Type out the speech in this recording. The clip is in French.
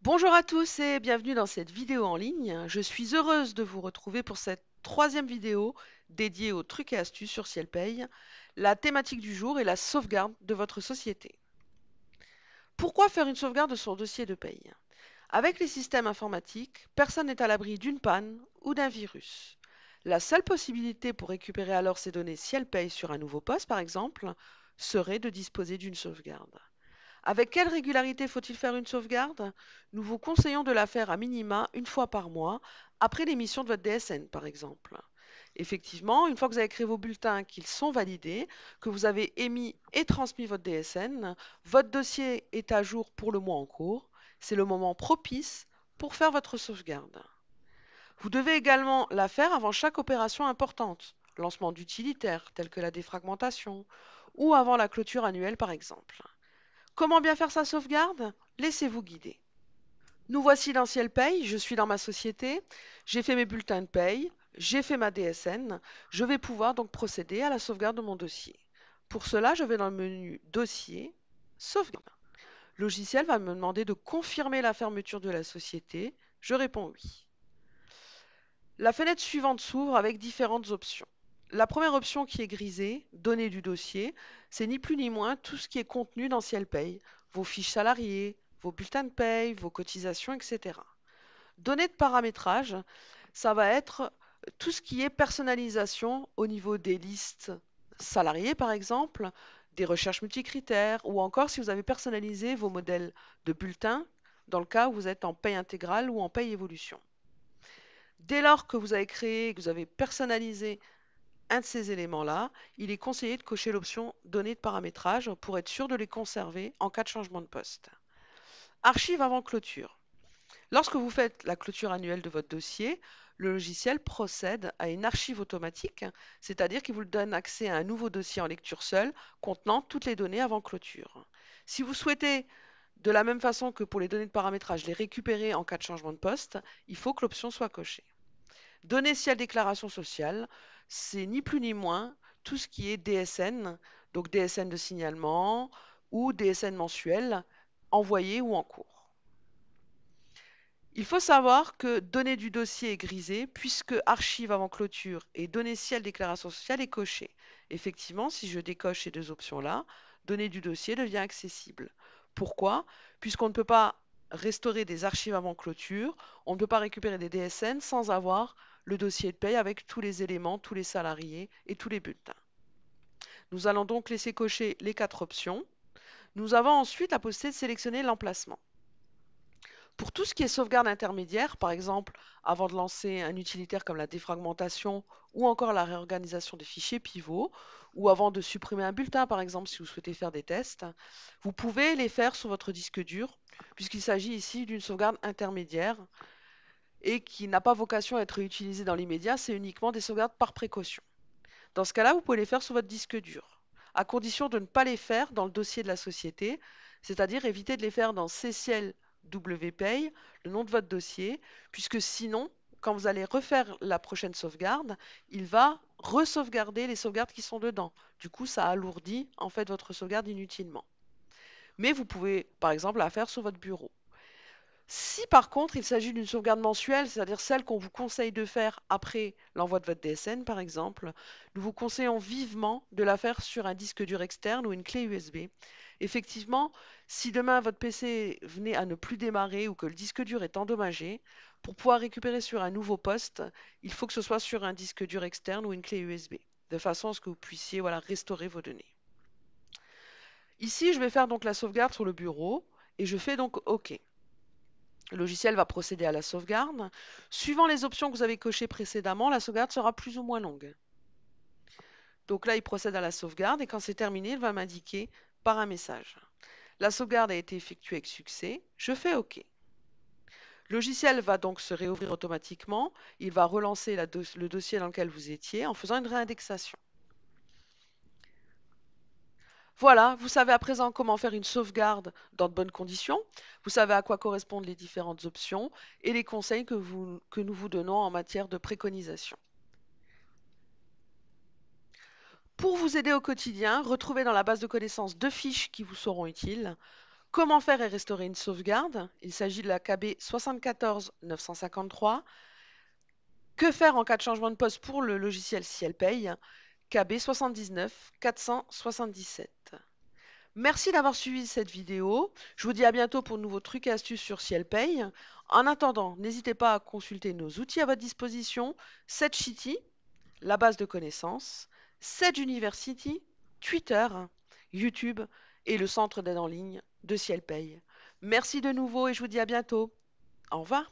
Bonjour à tous et bienvenue dans cette vidéo en ligne. Je suis heureuse de vous retrouver pour cette troisième vidéo dédiée aux trucs et astuces sur Cielpay. La thématique du jour est la sauvegarde de votre société. Pourquoi faire une sauvegarde de son dossier de paye? Avec les systèmes informatiques, personne n'est à l'abri d'une panne ou d'un virus. La seule possibilité pour récupérer alors ces données Cielpay sur un nouveau poste, par exemple, serait de disposer d'une sauvegarde. Avec quelle régularité faut-il faire une sauvegarde? Nous vous conseillons de la faire à minima une fois par mois, après l'émission de votre DSN par exemple. Effectivement, une fois que vous avez créé vos bulletins, qu'ils sont validés, que vous avez émis et transmis votre DSN, votre dossier est à jour pour le mois en cours. C'est le moment propice pour faire votre sauvegarde. Vous devez également la faire avant chaque opération importante, lancement d'utilitaires tels que la défragmentation, ou avant la clôture annuelle par exemple. Comment bien faire sa sauvegarde? Laissez-vous guider. Nous voici dans Ciel Paye, je suis dans ma société, j'ai fait mes bulletins de paye, j'ai fait ma DSN, je vais pouvoir donc procéder à la sauvegarde de mon dossier. Pour cela, je vais dans le menu Dossier, Sauvegarde. Le logiciel va me demander de confirmer la fermeture de la société, je réponds oui. La fenêtre suivante s'ouvre avec différentes options. La première option qui est grisée, Données du dossier, c'est ni plus ni moins tout ce qui est contenu dans Ciel Paye, vos fiches salariés, vos bulletins de paye, vos cotisations, etc. Données de paramétrage, ça va être tout ce qui est personnalisation au niveau des listes salariés, par exemple, des recherches multicritères, ou encore si vous avez personnalisé vos modèles de bulletins dans le cas où vous êtes en paye intégrale ou en paye évolution. Dès lors que vous avez créé, que vous avez personnalisé un de ces éléments-là, il est conseillé de cocher l'option Données de paramétrage pour être sûr de les conserver en cas de changement de poste. Archive avant clôture. Lorsque vous faites la clôture annuelle de votre dossier, le logiciel procède à une archive automatique, c'est-à-dire qu'il vous donne accès à un nouveau dossier en lecture seule contenant toutes les données avant clôture. Si vous souhaitez, de la même façon que pour les données de paramétrage, les récupérer en cas de changement de poste, il faut que l'option soit cochée. Données ciel déclaration sociale, c'est ni plus ni moins tout ce qui est DSN, donc DSN de signalement ou DSN mensuel, envoyé ou en cours. Il faut savoir que données du dossier est grisé puisque archive avant clôture et données ciel déclaration sociale est coché. Effectivement, si je décoche ces deux options-là, données du dossier devient accessible. Pourquoi? Puisqu'on ne peut pas restaurer des archives avant clôture, on ne peut pas récupérer des DSN sans avoir le dossier de paye avec tous les éléments, tous les salariés et tous les bulletins. Nous allons donc laisser cocher les quatre options. Nous avons ensuite la possibilité de sélectionner l'emplacement. Pour tout ce qui est sauvegarde intermédiaire, par exemple, avant de lancer un utilitaire comme la défragmentation ou encore la réorganisation des fichiers pivots, ou avant de supprimer un bulletin, par exemple, si vous souhaitez faire des tests, vous pouvez les faire sur votre disque dur, puisqu'il s'agit ici d'une sauvegarde intermédiaire et qui n'a pas vocation à être utilisée dans l'immédiat, c'est uniquement des sauvegardes par précaution. Dans ce cas-là, vous pouvez les faire sur votre disque dur, à condition de ne pas les faire dans le dossier de la société, c'est-à-dire éviter de les faire dans CCL WPay, le nom de votre dossier, puisque sinon, quand vous allez refaire la prochaine sauvegarde, il va re-sauvegarder les sauvegardes qui sont dedans. Du coup, ça alourdit en fait votre sauvegarde inutilement. Mais vous pouvez, par exemple, la faire sur votre bureau. Si par contre il s'agit d'une sauvegarde mensuelle, c'est-à-dire celle qu'on vous conseille de faire après l'envoi de votre DSN par exemple, nous vous conseillons vivement de la faire sur un disque dur externe ou une clé USB. Effectivement, si demain votre PC venait à ne plus démarrer ou que le disque dur est endommagé, pour pouvoir récupérer sur un nouveau poste, il faut que ce soit sur un disque dur externe ou une clé USB, de façon à ce que vous puissiez voilà, restaurer vos données. Ici, je vais faire donc la sauvegarde sur le bureau et je fais donc OK. Le logiciel va procéder à la sauvegarde. Suivant les options que vous avez cochées précédemment, la sauvegarde sera plus ou moins longue. Donc là, il procède à la sauvegarde et quand c'est terminé, il va m'indiquer par un message. La sauvegarde a été effectuée avec succès. Je fais OK. Le logiciel va donc se réouvrir automatiquement. Il va relancer le dossier dans lequel vous étiez en faisant une réindexation. Voilà, vous savez à présent comment faire une sauvegarde dans de bonnes conditions. Vous savez à quoi correspondent les différentes options et les conseils que nous vous donnons en matière de préconisation. Pour vous aider au quotidien, retrouvez dans la base de connaissances deux fiches qui vous seront utiles. Comment faire et restaurer une sauvegarde? Il s'agit de la KB 74 953. Que faire en cas de changement de poste pour le logiciel SielPay? KB 79 477. Merci d'avoir suivi cette vidéo. Je vous dis à bientôt pour de nouveaux trucs et astuces sur SielPay. En attendant, n'hésitez pas à consulter nos outils à votre disposition: SetShitty, la base de connaissances, Sedge University, Twitter, YouTube et le centre d'aide en ligne de SielPay. Merci de nouveau et je vous dis à bientôt. Au revoir.